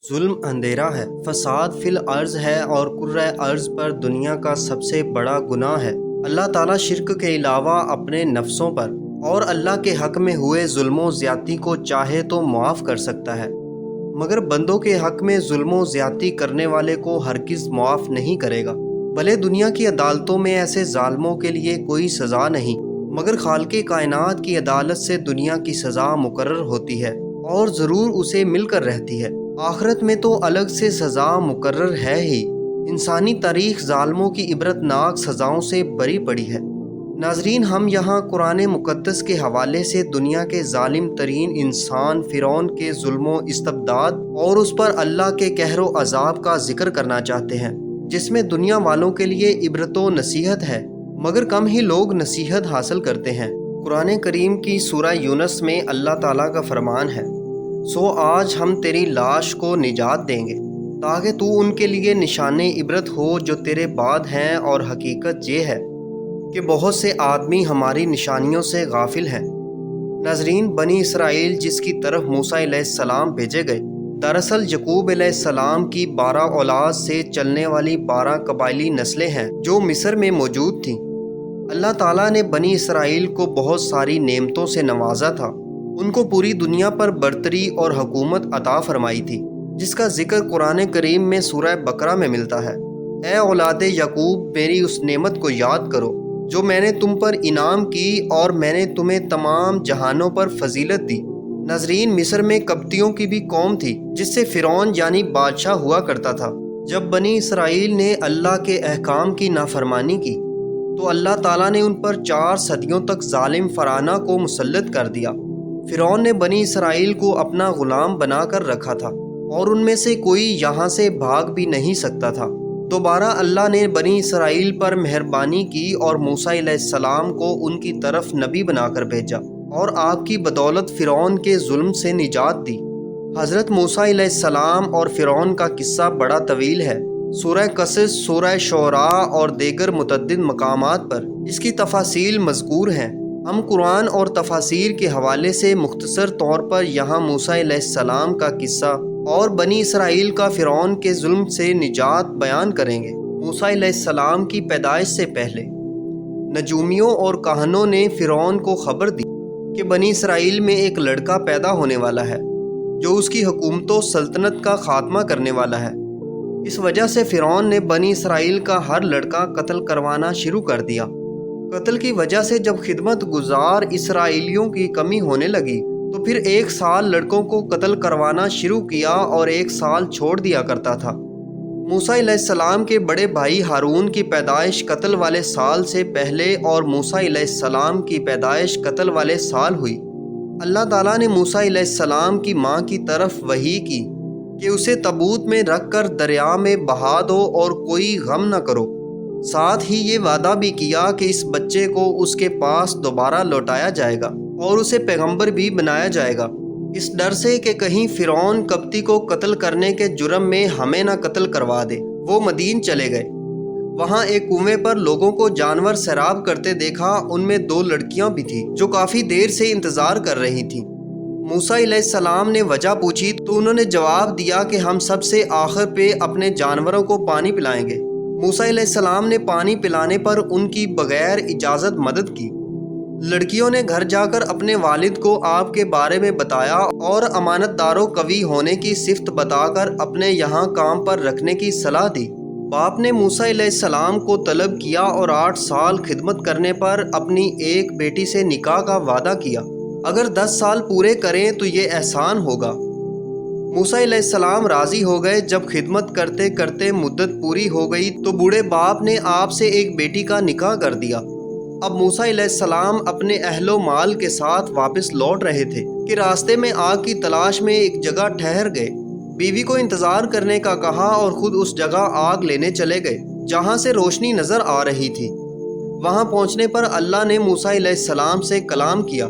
ظلم اندھیرا ہے، فساد فی الارض ہے اور کرۂ ارض پر دنیا کا سب سے بڑا گناہ ہے۔ اللہ تعالیٰ شرک کے علاوہ اپنے نفسوں پر اور اللہ کے حق میں ہوئے ظلم و زیادتی کو چاہے تو معاف کر سکتا ہے، مگر بندوں کے حق میں ظلم و زیادتی کرنے والے کو ہرگز معاف نہیں کرے گا۔ بھلے دنیا کی عدالتوں میں ایسے ظالموں کے لیے کوئی سزا نہیں، مگر خالق کائنات کی عدالت سے دنیا کی سزا مقرر ہوتی ہے اور ضرور اسے مل کر رہتی ہے۔ آخرت میں تو الگ سے سزا مقرر ہے ہی۔ انسانی تاریخ ظالموں کی عبرتناک سزاؤں سے بری پڑی ہے۔ ناظرین، ہم یہاں قرآن مقدس کے حوالے سے دنیا کے ظالم ترین انسان فرعون کے ظلم و استبداد اور اس پر اللہ کے قہر و عذاب کا ذکر کرنا چاہتے ہیں، جس میں دنیا والوں کے لیے عبرت و نصیحت ہے، مگر کم ہی لوگ نصیحت حاصل کرتے ہیں۔ قرآن کریم کی سورہ یونس میں اللہ تعالیٰ کا فرمان ہے، سو آج ہم تیری لاش کو نجات دیں گے تاکہ تو ان کے لیے نشان عبرت ہو جو تیرے بعد ہیں، اور حقیقت یہ ہے کہ بہت سے آدمی ہماری نشانیوں سے غافل ہیں۔ ناظرین، بنی اسرائیل جس کی طرف موسیٰ علیہ السلام بھیجے گئے، دراصل یعقوب علیہ السلام کی 12 اولاد سے چلنے والی 12 قبائلی نسلیں ہیں جو مصر میں موجود تھیں۔ اللہ تعالیٰ نے بنی اسرائیل کو بہت ساری نعمتوں سے نوازا تھا، ان کو پوری دنیا پر برتری اور حکومت عطا فرمائی تھی، جس کا ذکر قرآن کریم میں سورہ بقرہ میں ملتا ہے۔ اے اولاد یعقوب، میری اس نعمت کو یاد کرو جو میں نے تم پر انعام کی، اور میں نے تمہیں تمام جہانوں پر فضیلت دی۔ ناظرین، مصر میں قبطیوں کی بھی قوم تھی جس سے فرعون یعنی بادشاہ ہوا کرتا تھا۔ جب بنی اسرائیل نے اللہ کے احکام کی نافرمانی کی تو اللہ تعالیٰ نے ان پر 4 صدیوں تک ظالم فراعنہ کو مسلط کر دیا۔ فرعون نے بنی اسرائیل کو اپنا غلام بنا کر رکھا تھا اور ان میں سے کوئی یہاں سے بھاگ بھی نہیں سکتا تھا۔ دوبارہ اللہ نے بنی اسرائیل پر مہربانی کی اور موسیٰ علیہ السلام کو ان کی طرف نبی بنا کر بھیجا، اور آپ کی بدولت فرعون کے ظلم سے نجات دی۔ حضرت موسیٰ علیہ السلام اور فرعون کا قصہ بڑا طویل ہے۔ سورہ قصص، سورہ شعراء اور دیگر متعدد مقامات پر اس کی تفاصیل مذکور ہیں۔ ہم قرآن اور تفاسیر کے حوالے سے مختصر طور پر یہاں موسیٰ علیہ السلام کا قصہ اور بنی اسرائیل کا فرعون کے ظلم سے نجات بیان کریں گے۔ موسیٰ علیہ السلام کی پیدائش سے پہلے نجومیوں اور کاہنوں نے فرعون کو خبر دی کہ بنی اسرائیل میں ایک لڑکا پیدا ہونے والا ہے جو اس کی حکومت و سلطنت کا خاتمہ کرنے والا ہے۔ اس وجہ سے فرعون نے بنی اسرائیل کا ہر لڑکا قتل کروانا شروع کر دیا۔ قتل کی وجہ سے جب خدمت گزار اسرائیلیوں کی کمی ہونے لگی تو پھر 1 سال لڑکوں کو قتل کروانا شروع کیا اور 1 سال چھوڑ دیا کرتا تھا۔ موسیٰ علیہ السلام کے بڑے بھائی ہارون کی پیدائش قتل والے سال سے پہلے اور موسیٰ علیہ السلام کی پیدائش قتل والے سال ہوئی۔ اللہ تعالیٰ نے موسیٰ علیہ السلام کی ماں کی طرف وحی کی کہ اسے تابوت میں رکھ کر دریا میں بہا دو اور کوئی غم نہ کرو۔ ساتھ ہی یہ وعدہ بھی کیا کہ اس بچے کو اس کے پاس دوبارہ لوٹایا جائے گا اور اسے پیغمبر بھی بنایا جائے گا، اس ڈر سے کہ کہیں فرعون قبطی کو قتل کرنے کے جرم میں ہمیں نہ قتل کروا دے۔ وہ مدین چلے گئے۔ وہاں ایک کنویں پر لوگوں کو جانور سیراب کرتے دیکھا، ان میں 2 لڑکیاں بھی تھیں جو کافی دیر سے انتظار کر رہی تھیں۔ موسیٰ علیہ السلام نے وجہ پوچھی تو انہوں نے جواب دیا کہ ہم سب سے آخر پہ اپنے جانوروں کو پانی پلائیں گے۔ موسیٰ علیہ السلام نے پانی پلانے پر ان کی بغیر اجازت مدد کی۔ لڑکیوں نے گھر جا کر اپنے والد کو آپ کے بارے میں بتایا اور امانت دار و قوی ہونے کی صفت بتا کر اپنے یہاں کام پر رکھنے کی صلاح دی۔ باپ نے موسیٰ علیہ السلام کو طلب کیا اور 8 سال خدمت کرنے پر اپنی ایک بیٹی سے نکاح کا وعدہ کیا۔ اگر 10 سال پورے کریں تو یہ احسان ہوگا۔ موسیٰ علیہ السلام راضی ہو گئے۔ جب خدمت کرتے کرتے مدت پوری ہو گئی تو بوڑھے باپ نے آپ سے ایک بیٹی کا نکاح کر دیا۔ اب موسیٰ علیہ السلام اپنے اہل و مال کے ساتھ واپس لوٹ رہے تھے کہ راستے میں آگ کی تلاش میں ایک جگہ ٹھہر گئے۔ بیوی کو انتظار کرنے کا کہا اور خود اس جگہ آگ لینے چلے گئے جہاں سے روشنی نظر آ رہی تھی۔ وہاں پہنچنے پر اللہ نے موسیٰ علیہ السلام سے کلام کیا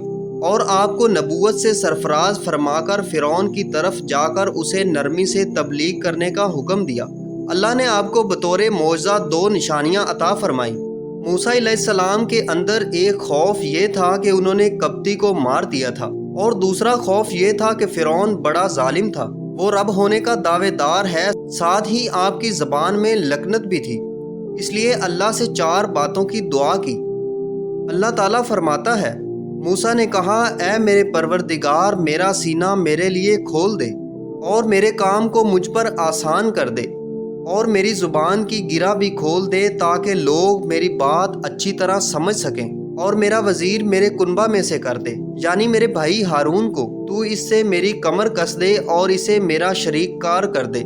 اور آپ کو نبوت سے سرفراز فرما کر فرعون کی طرف جا کر اسے نرمی سے تبلیغ کرنے کا حکم دیا۔ اللہ نے آپ کو بطور معجزہ 2 نشانیاں عطا فرمائیں۔ موسیٰ علیہ السلام کے اندر ایک خوف یہ تھا کہ انہوں نے قبطی کو مار دیا تھا، اور دوسرا خوف یہ تھا کہ فرعون بڑا ظالم تھا، وہ رب ہونے کا دعوے دار ہے، ساتھ ہی آپ کی زبان میں لکنت بھی تھی، اس لیے اللہ سے 4 باتوں کی دعا کی۔ اللہ تعالیٰ فرماتا ہے، موسیٰ نے کہا، اے میرے پروردگار، میرا سینہ میرے لیے کھول دے اور میرے کام کو مجھ پر آسان کر دے، اور میری زبان کی گرہ بھی کھول دے تاکہ لوگ میری بات اچھی طرح سمجھ سکیں، اور میرا وزیر میرے کنبہ میں سے کر دے، یعنی میرے بھائی ہارون کو تو اس سے میری کمر کس دے اور اسے میرا شریک کار کر دے۔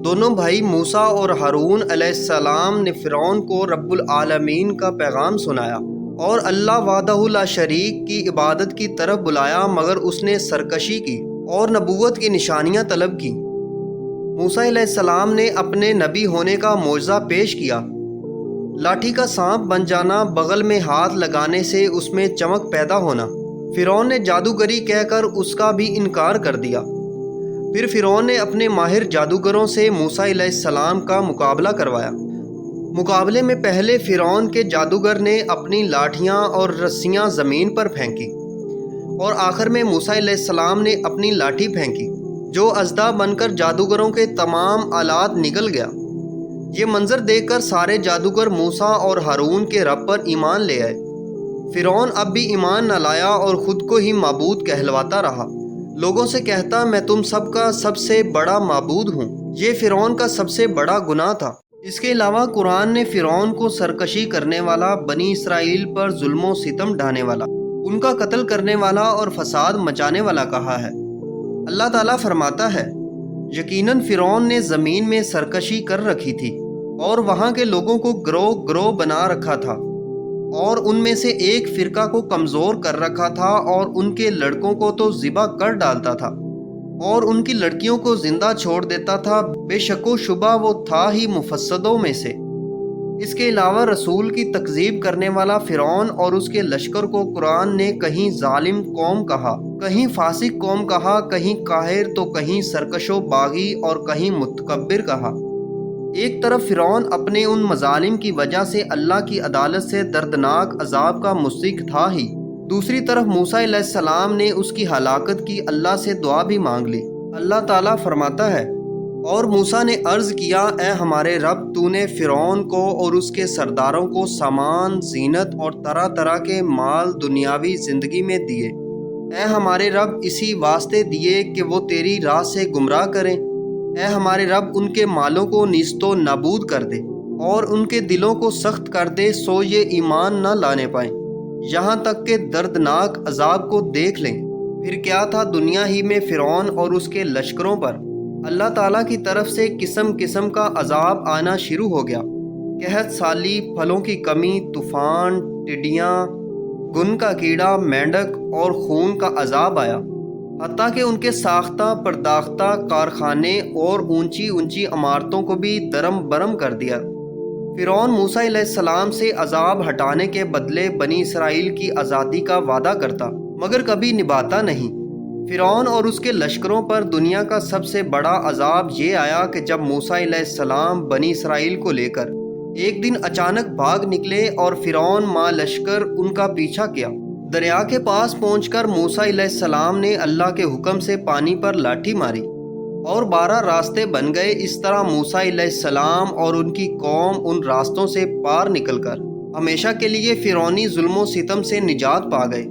دونوں بھائی موسیٰ اور ہارون علیہ السلام نے فرعون کو رب العالمین کا پیغام سنایا اور اللہ وحدہ لا شریک کی عبادت کی طرف بلایا، مگر اس نے سرکشی کی اور نبوت کی نشانیاں طلب کی۔ موسیٰ علیہ السلام نے اپنے نبی ہونے کا معجزہ پیش کیا، لاٹھی کا سانپ بن جانا، بغل میں ہاتھ لگانے سے اس میں چمک پیدا ہونا۔ فرعون نے جادوگری کہہ کر اس کا بھی انکار کر دیا۔ پھر فرعون نے اپنے ماہر جادوگروں سے موسیٰ علیہ السلام کا مقابلہ کروایا۔ مقابلے میں پہلے فرعون کے جادوگر نے اپنی لاٹھیاں اور رسیاں زمین پر پھینکی، اور آخر میں موسیٰ علیہ السلام نے اپنی لاٹھی پھینکی، جو اژدھا بن کر جادوگروں کے تمام آلات نگل گیا۔ یہ منظر دیکھ کر سارے جادوگر موسیٰ اور ہارون کے رب پر ایمان لے آئے۔ فرعون اب بھی ایمان نہ لایا اور خود کو ہی معبود کہلواتا رہا، لوگوں سے کہتا، میں تم سب کا سب سے بڑا معبود ہوں۔ یہ فرعون کا سب سے بڑا گناہ تھا۔ اس کے علاوہ قرآن نے فرعون کو سرکشی کرنے والا، بنی اسرائیل پر ظلم و ستم ڈھانے والا، ان کا قتل کرنے والا اور فساد مچانے والا کہا ہے۔ اللہ تعالیٰ فرماتا ہے، یقیناً فرعون نے زمین میں سرکشی کر رکھی تھی اور وہاں کے لوگوں کو گروہ گروہ بنا رکھا تھا، اور ان میں سے ایک فرقہ کو کمزور کر رکھا تھا، اور ان کے لڑکوں کو تو ذبح کر ڈالتا تھا اور ان کی لڑکیوں کو زندہ چھوڑ دیتا تھا۔ بے شک و شبہ وہ تھا ہی مفسدوں میں سے۔ اس کے علاوہ رسول کی تکذیب کرنے والا فرعون اور اس کے لشکر کو قرآن نے کہیں ظالم قوم کہا، کہیں فاسق قوم کہا، کہیں قاہر تو کہیں سرکش و باغی اور کہیں متکبر کہا۔ ایک طرف فرعون اپنے ان مظالم کی وجہ سے اللہ کی عدالت سے دردناک عذاب کا مستحق تھا ہی، دوسری طرف موسیٰ علیہ السلام نے اس کی ہلاکت کی اللہ سے دعا بھی مانگ لی۔ اللہ تعالیٰ فرماتا ہے، اور موسیٰ نے عرض کیا، اے ہمارے رب، تو نے فرعون کو اور اس کے سرداروں کو سامان، زینت اور طرح طرح کے مال دنیاوی زندگی میں دیے۔ اے ہمارے رب، اسی واسطے دیے کہ وہ تیری راہ سے گمراہ کریں۔ اے ہمارے رب، ان کے مالوں کو نیست و نابود کر دے اور ان کے دلوں کو سخت کر دے، سو یہ ایمان نہ لانے پائیں، یہاں تک کہ دردناک عذاب کو دیکھ لیں۔ پھر کیا تھا دنیا ہی میں فرعون اور اس کے لشکروں پر اللہ تعالیٰ کی طرف سے قسم قسم کا عذاب آنا شروع ہو گیا۔ قحط سالی، پھلوں کی کمی، طوفان، ٹڈیاں، گن کا کیڑا، مینڈک اور خون کا عذاب آیا، حتیٰ کہ ان کے ساختہ پرداختہ کارخانے اور اونچی اونچی عمارتوں کو بھی درم برم کر دیا۔ فرعون موسیٰ علیہ السلام سے عذاب ہٹانے کے بدلے بنی اسرائیل کی آزادی کا وعدہ کرتا، مگر کبھی نبھاتا نہیں۔ فرعون اور اس کے لشکروں پر دنیا کا سب سے بڑا عذاب یہ آیا کہ جب موسیٰ علیہ السلام بنی اسرائیل کو لے کر ایک دن اچانک بھاگ نکلے اور فرعون ماں لشکر ان کا پیچھا کیا۔ دریا کے پاس پہنچ کر موسیٰ علیہ السلام نے اللہ کے حکم سے پانی پر لاٹھی ماری اور 12 راستے بن گئے۔ اس طرح موسیٰ علیہ السلام اور ان کی قوم ان راستوں سے پار نکل کر ہمیشہ کے لیے فرعونی ظلم و ستم سے نجات پا گئے۔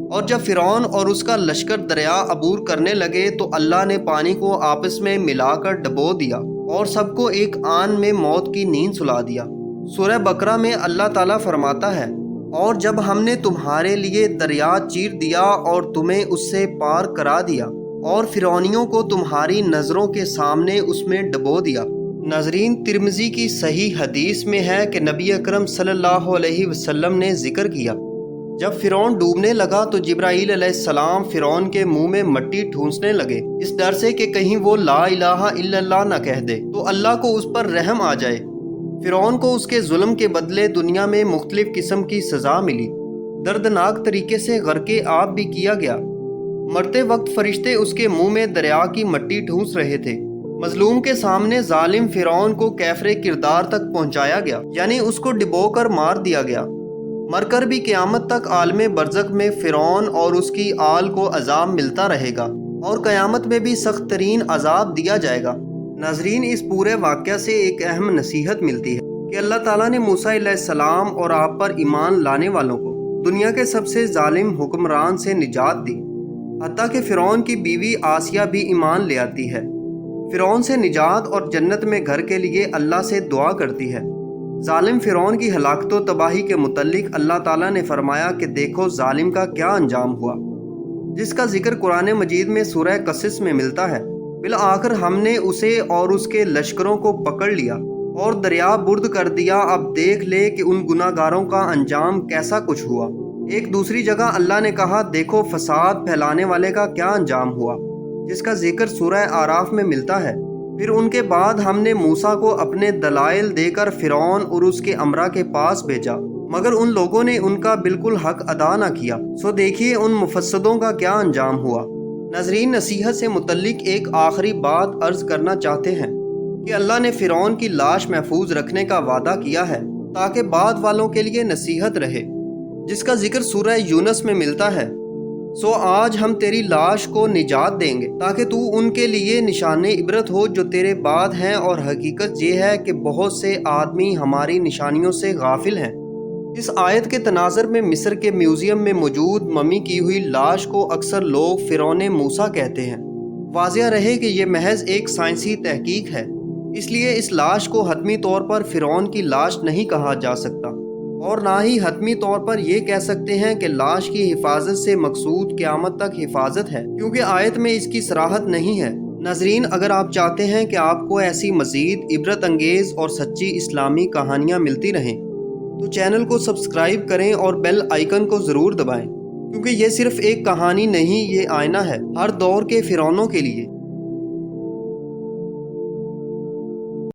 اور جب فرعون اور اس کا لشکر دریا عبور کرنے لگے تو اللہ نے پانی کو آپس میں ملا کر ڈبو دیا اور سب کو ایک آن میں موت کی نیند سلا دیا۔ سورہ بقرہ میں اللہ تعالیٰ فرماتا ہے، اور جب ہم نے تمہارے لیے دریا چیر دیا اور تمہیں اس سے پار کرا دیا اور فرعونیوں کو تمہاری نظروں کے سامنے اس میں ڈبو دیا۔ ناظرین، ترمذی کی صحیح حدیث میں ہے کہ نبی اکرم صلی اللہ علیہ وسلم نے ذکر کیا، جب فرعون ڈوبنے لگا تو جبرائیل علیہ السلام فرعون کے منہ میں مٹی ٹھونسنے لگے، اس ڈر سے کہ کہیں وہ لا الہ الا اللہ نہ کہہ دے تو اللہ کو اس پر رحم آ جائے۔ فرعون کو اس کے ظلم کے بدلے دنیا میں مختلف قسم کی سزا ملی، دردناک طریقے سے غرق آب بھی کیا گیا۔ مرتے وقت فرشتے اس کے منہ میں دریا کی مٹی ٹھونس رہے تھے۔ مظلوم کے سامنے ظالم فرعون کو کیفر کردار تک پہنچایا گیا، یعنی اس کو ڈبو کر مار دیا گیا۔ مر کر بھی قیامت تک عالم برزخ میں فرعون اور اس کی آل کو عذاب ملتا رہے گا۔ اور قیامت میں بھی سخت ترین عذاب دیا جائے گا۔ ناظرین، اس پورے واقعہ سے ایک اہم نصیحت ملتی ہے کہ اللہ تعالیٰ نے موسیٰ علیہ السلام اور آپ پر ایمان لانے والوں کو دنیا کے سب سے ظالم حکمران سے نجات دی، حتیٰ کہ فرعون کی بیوی آسیہ بھی ایمان لے آتی ہے۔ فرعون سے نجات اور جنت میں گھر کے لیے اللہ سے دعا کرتی ہے۔ ظالم فرعون کی ہلاکت و تباہی کے متعلق اللہ تعالیٰ نے فرمایا کہ دیکھو ظالم کا کیا انجام ہوا، جس کا ذکر قرآن مجید میں سورہ قصص میں ملتا ہے۔ بالآخر ہم نے اسے اور اس کے لشکروں کو پکڑ لیا اور دریا برد کر دیا، اب دیکھ لے کہ ان گناہ گاروں کا انجام کیسا کچھ ہوا۔ ایک دوسری جگہ اللہ نے کہا دیکھو فساد پھیلانے والے کا کیا انجام ہوا، جس کا ذکر سورہ اعراف میں ملتا ہے۔ پھر ان کے بعد ہم نے موسیٰ کو اپنے دلائل دے کر فرعون اور اس کے امراء کے پاس بھیجا، مگر ان لوگوں نے ان کا بالکل حق ادا نہ کیا، سو دیکھیے ان مفسدوں کا کیا انجام ہوا۔ ناظرین، نصیحت سے متعلق ایک آخری بات عرض کرنا چاہتے ہیں کہ اللہ نے فرعون کی لاش محفوظ رکھنے کا وعدہ کیا ہے تاکہ بعد والوں کے لیے نصیحت رہے، جس کا ذکر سورہ یونس میں ملتا ہے۔ سو آج ہم تیری لاش کو نجات دیں گے تاکہ تو ان کے لیے نشان عبرت ہو جو تیرے بعد ہیں، اور حقیقت یہ ہے کہ بہت سے آدمی ہماری نشانیوں سے غافل ہیں۔ اس آیت کے تناظر میں مصر کے میوزیم میں موجود ممی کی ہوئی لاش کو اکثر لوگ فرعون موسیٰ کہتے ہیں۔ واضح رہے کہ یہ محض ایک سائنسی تحقیق ہے، اس لیے اس لاش کو حتمی طور پر فرعون کی لاش نہیں کہا جا سکتا، اور نہ ہی حتمی طور پر یہ کہہ سکتے ہیں کہ لاش کی حفاظت سے مقصود قیامت تک حفاظت ہے، کیونکہ آیت میں اس کی صراحت نہیں ہے۔ ناظرین، اگر آپ چاہتے ہیں کہ آپ کو ایسی مزید عبرت انگیز اور سچی اسلامی کہانیاں ملتی رہیں تو چینل کو سبسکرائب کریں اور بیل آئیکن کو ضرور دبائیں، کیونکہ یہ صرف ایک کہانی نہیں، یہ آئینہ ہے ہر دور کے فرعونوں کے لیے۔